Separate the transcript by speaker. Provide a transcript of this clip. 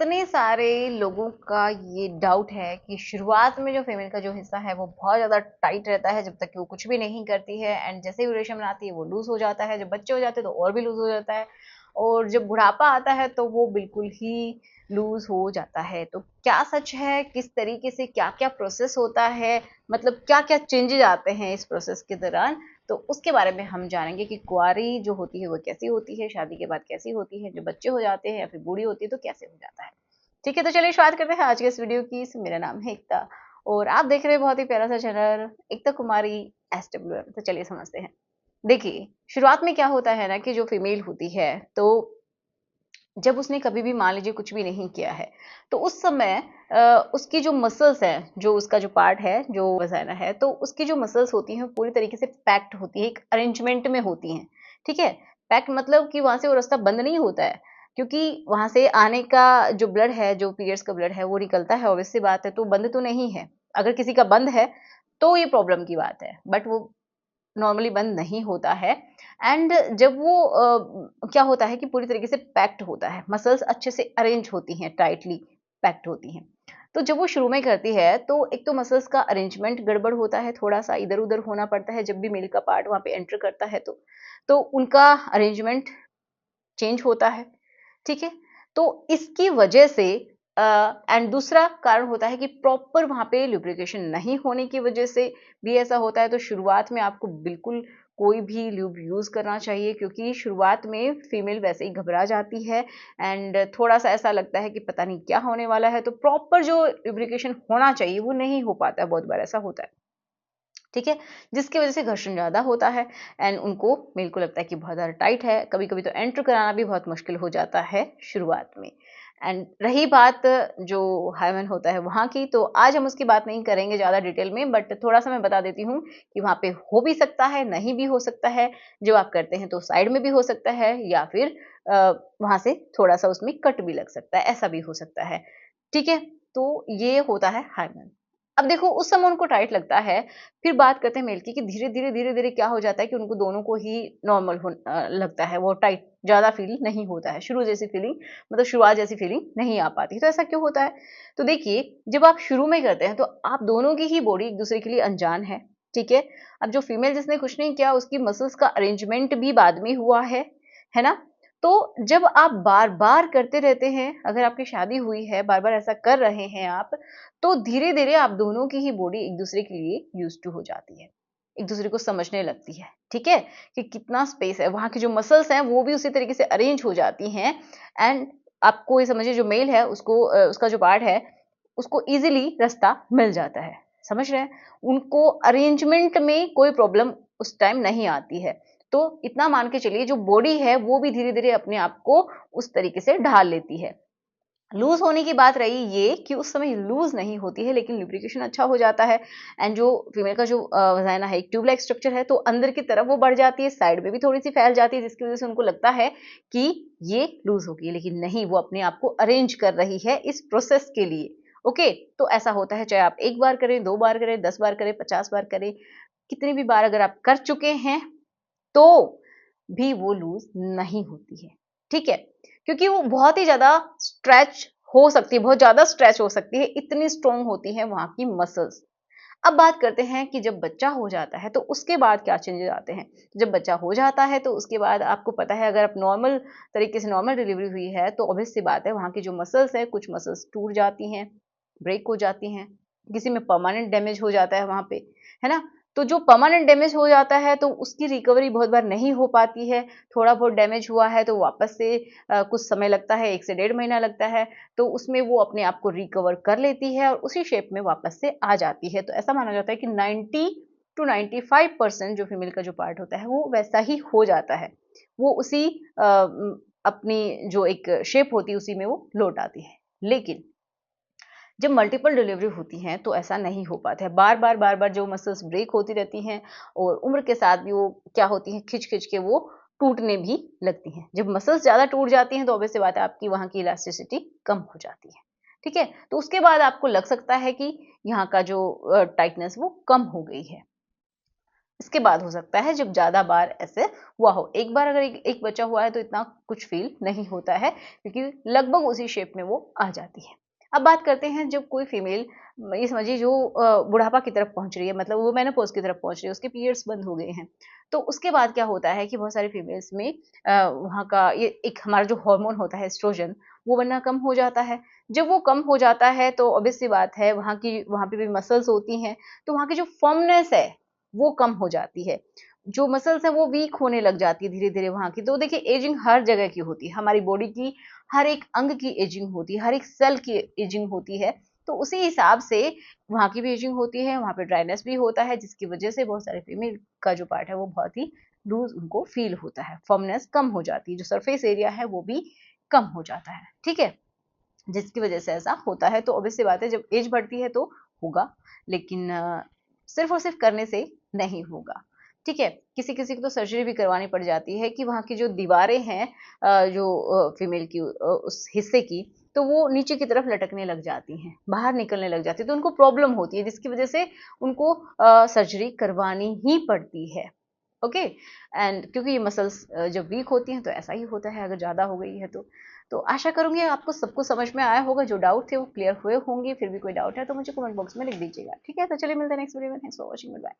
Speaker 1: कितने सारे लोगों का ये डाउट है कि शुरुआत में जो फीमेल का जो हिस्सा है वो बहुत ज़्यादा टाइट रहता है जब तक कि वो कुछ भी नहीं करती है, एंड जैसे ही रेशम आती है वो लूज हो जाता है, जब बच्चे हो जाते हैं तो और भी लूज हो जाता है, और जब बुढ़ापा आता है तो वो बिल्कुल ही लूज हो जाता है। तो क्या सच है, किस तरीके से क्या क्या प्रोसेस होता है, मतलब क्या क्या चेंजेस आते हैं इस प्रोसेस के दौरान, तो उसके बारे में हम जानेंगे कि कुंवारी जो होती है वो कैसी होती है, शादी के बाद कैसी होती है, जो बच्चे हो जाते हैं या फिर बूढ़ी होती है तो कैसे हो जाता है। ठीक है, तो चलिए शुरुआत करते हैं आज के इस वीडियो की। मेरा नाम है एकता और आप देख रहे हैं बहुत ही प्यारा सा चैनल एकता कुमारी SWM। तो चलिए समझते हैं। देखिए, शुरुआत में क्या होता है ना कि जो फीमेल होती है, तो जब उसने कभी भी मान लीजिए कुछ भी नहीं किया है, तो उस समय उसकी जो मसल्स हैं, जो उसका जो पार्ट है, जो वजाना है, तो उसकी जो मसल्स होती हैं पूरी तरीके से पैक्ड होती है, एक अरेंजमेंट में होती हैं। ठीक है, पैक्ड मतलब कि वहां से वो रास्ता बंद नहीं होता है, क्योंकि वहां से आने का जो ब्लड है, जो पीरियड्स का ब्लड है वो निकलता है, ऑब्वियस सी बात है, तो बंद तो नहीं है। अगर किसी का बंद है तो ये प्रॉब्लम की बात है, बट वो नॉर्मली बंद नहीं होता है। एंड जब वो क्या होता है कि पूरी तरीके से पैक्ड होता है, मसल्स अच्छे से अरेंज होती हैं, टाइटली पैक्ड होती हैं। तो जब वो शुरू में करती है तो एक तो मसल्स का अरेंजमेंट गड़बड़ होता है, थोड़ा सा इधर उधर होना पड़ता है जब भी मेल का पार्ट वहां पे एंटर करता है, तो उनका अरेंजमेंट चेंज होता है। ठीक है, तो इसकी वजह से एंड दूसरा कारण होता है कि प्रॉपर वहां पे लुब्रिकेशन नहीं होने की वजह से भी ऐसा होता है। तो शुरुआत में आपको बिल्कुल कोई भी ल्यूब यूज करना चाहिए, क्योंकि शुरुआत में फीमेल वैसे ही घबरा जाती है एंड थोड़ा सा ऐसा लगता है कि पता नहीं क्या होने वाला है, तो प्रॉपर जो लुब्रिकेशन होना चाहिए वो नहीं हो पाता है, बहुत बार ऐसा होता है। ठीक है, जिसकी वजह से घर्षण ज़्यादा होता है एंड उनको मेल को लगता है कि बहुत ज़्यादा टाइट है, कभी-कभी तो एंटर कराना भी बहुत मुश्किल हो जाता है शुरुआत में। एंड रही बात जो हाइमन होता है वहाँ की, तो आज हम उसकी बात नहीं करेंगे ज़्यादा डिटेल में, बट थोड़ा-सा मैं बता देती हूँ कि वहाँ पे हो भी सकता है, नहीं भी हो सकता है। जब आप करते हैं तो साइड में भी हो सकता है, या फिर वहाँ से थोड़ा-सा उसमें कट भी लग सकता है, ऐसा भी हो सकता है। ठीक है? तो ये होता है हाइमन। अब देखो उस समय उनको टाइट लगता है, फिर बात करते हैं मेल की कि धीरे-धीरे, धीरे-धीरे क्या हो जाता है कि उनको दोनों को ही नॉर्मल लगता है, वो टाइट ज़्यादा फ़ील नहीं होता है। शुरू जैसी फ़ीलिंग, मतलब शुरुआत जैसी फ़ीलिंग नहीं आ पाती। तो ऐसा क्यों होता है? तो देखिए, जब आप शुरू में करते हैं तो आप दोनों की ही बॉडी एक-दूसरे के लिए अनजान है, ठीक है? अब जो फीमेल जिसने कुछ नहीं किया उसकी मसल्स का अरेंजमेंट भी बाद में हुआ है ना? तो जब आप बार-बार करते रहते हैं, अगर आपकी शादी हुई है, बार-बार ऐसा कर रहे हैं आप, तो धीरे-धीरे आप दोनों की ही बॉडी एक-दूसरे के लिए यूज़्ड टू हो जाती है। एक-दूसरे को समझने लगती है, ठीक है? कि कितना स्पेस है, वहाँ की जो मसल्स हैं वो भी उसी तरीके से अरेंज हो जाती हैं एंड आपको ये समझिए जो मेल है उसको उसका जो पार्ट है, उसको ईज़िली रास्ता मिल जाता है। समझ रहे हैं? उनको अरेंजमेंट में कोई प्रॉब्लम उस टाइम नहीं आती है। तो इतना मान के चलिए जो बॉडी है वो भी धीरे-धीरे अपने आप को उस तरीके से ढाल लेती है। लूज होने की बात रही ये कि उस समय लूज नहीं होती है, लेकिन लुब्रिकेशन अच्छा हो जाता है एंड जो फीमेल का जो वजाइना है एक ट्यूब लाइक स्ट्रक्चर है, तो अंदर की तरफ वो बढ़ जाती है, साइड में भी थोड़ी सी फैल जाती है, जिसकी वजह से उनको लगता है कि ये लूज होगी, लेकिन नहीं, वो अपने आप को अरेंज कर रही है इस प्रोसेस के लिए। ओके, तो ऐसा होता है, चाहे आप एक बार करें, 2 बार करें, 10 बार करें, 50 बार करें, कितनी भी बार अगर आप कर चुके हैं तो भी वो लूज नहीं होती है। ठीक है, क्योंकि वो बहुत ही ज्यादा स्ट्रेच हो सकती है, बहुत ज्यादा स्ट्रेच हो सकती है, इतनी स्ट्रोंग होती है वहां की मसल्स। अब बात करते हैं कि जब बच्चा हो जाता है तो उसके बाद क्या चेंजेस आते हैं। जब बच्चा हो जाता है तो उसके बाद आपको पता है, अगर आप नॉर्मल तरीके से नॉर्मल डिलीवरी हुई है तो ऑब्वियस सी बात है वहां की जो मसल्स है, कुछ मसल्स टूट जाती हैं, ब्रेक हो जाती हैं, किसी में परमानेंट डैमेज हो जाता है वहां पे, है ना? तो जो परमानेंट डैमेज हो जाता है तो उसकी रिकवरी बहुत बार नहीं हो पाती है। थोड़ा बहुत डैमेज हुआ है तो वापस से कुछ समय लगता है, 1 से 1.5 महीना लगता है, तो उसमें वो अपने आप को रिकवर कर लेती है और उसी शेप में वापस से आ जाती है। तो ऐसा माना जाता है कि 90 टू 95% जो फीमेल का जो पार्ट होता है वो वैसा ही हो जाता है। वो उसी अपनी जो एक शेप होती है उसी में वो लौट आती है। लेकिन जब मल्टीपल डिलीवरी होती हैं तो ऐसा नहीं हो पाता है। बार-बार जो मसल्स ब्रेक होती रहती हैं और उम्र के साथ भी वो क्या होती हैं, खिंच-खिंच के वो टूटने भी लगती हैं। जब मसल्स ज़्यादा टूट जाती हैं तो ऑब्वियस सी बात है आपकी वहाँ की इलास्टिसिटी कम हो जाती है। ठीक है? तो उसके बाद आपको लग सकता है कि यहाँ का जो टाइटनेस वो कम हो गई है। इसके बाद हो सकता है जब ज़्यादा बार ऐसे हुआ हो। एक बार अगर एक बच्चा हुआ है तो इतना कुछ फील नहीं होता है, क्योंकि लगभग उसी शेप में वो आ जाती है। अब बात करते हैं जब कोई फीमेल, ये समझिए जो बुढ़ापा की तरफ पहुंच रही है, मतलब वो मेनोपॉज की तरफ पहुंच रही है, उसके पीरियड्स बंद हो गए हैं, तो उसके बाद क्या होता है कि बहुत सारी फीमेल्स में वहाँ का ये एक हमारा जो हार्मोन होता है एस्ट्रोजन, वो बनना कम हो जाता है। जब वो कम हो जाता है तो ऑब्वियस सी बात है, वहाँ पे भी मसल्स होती हैं, तो वहाँ की जो फर्मनेस है वो कम हो जाती है। जो मसल्स है वो वीक होने लग जाती है धीरे-धीरे वहाँ की। तो देखिए एजिंग हर जगह की होती है, हमारी बॉडी की हर एक अंग की एजिंग होती है, हर एक सेल की एजिंग होती है। तो उसी हिसाब से वहाँ की भी एजिंग होती है, वहाँ पे ड्राइनेस भी होता है, जिसकी वजह से बहुत सारे फीमेल का जो पार्ट है वो बहुत ही लूज़ उनको फ़ील होता है, फर्मनेस कम हो जाती है, जो सरफेस एरिया है वो भी कम हो जाता है, ठीक है? जिसकी वजह से ऐसा होता है। तो ऑब्वियस सी बात है जब एज बढ़ती है तो होगा, लेकिन सिर्फ और सिर्फ करने से नहीं होगा, ठीक है? किसी किसी को तो सर्जरी भी करवानी पड़ जाती है कि वहाँ की जो दीवारें हैं जो फीमेल की उस हिस्से की, तो वो नीचे की तरफ लटकने लग जाती हैं, बाहर निकलने लग जाती है, तो उनको प्रॉब्लम होती है, जिसकी वजह से उनको सर्जरी करवानी ही पड़ती है। ओके, एंड क्योंकि ये मसल्स जब वीक होती हैं तो ऐसा ही होता है, अगर ज़्यादा हो गई है तो आशा करूंगी आपको सब कुछ समझ में आया होगा, जो डाउट थे वो क्लियर हुए होंगे। फिर भी कोई डाउट है तो मुझे कमेंट बॉक्स में लिख दीजिएगा, ठीक है? तो चलिए मिलते हैं नेक्स्ट वीडियो में। Thanks for watching, bye.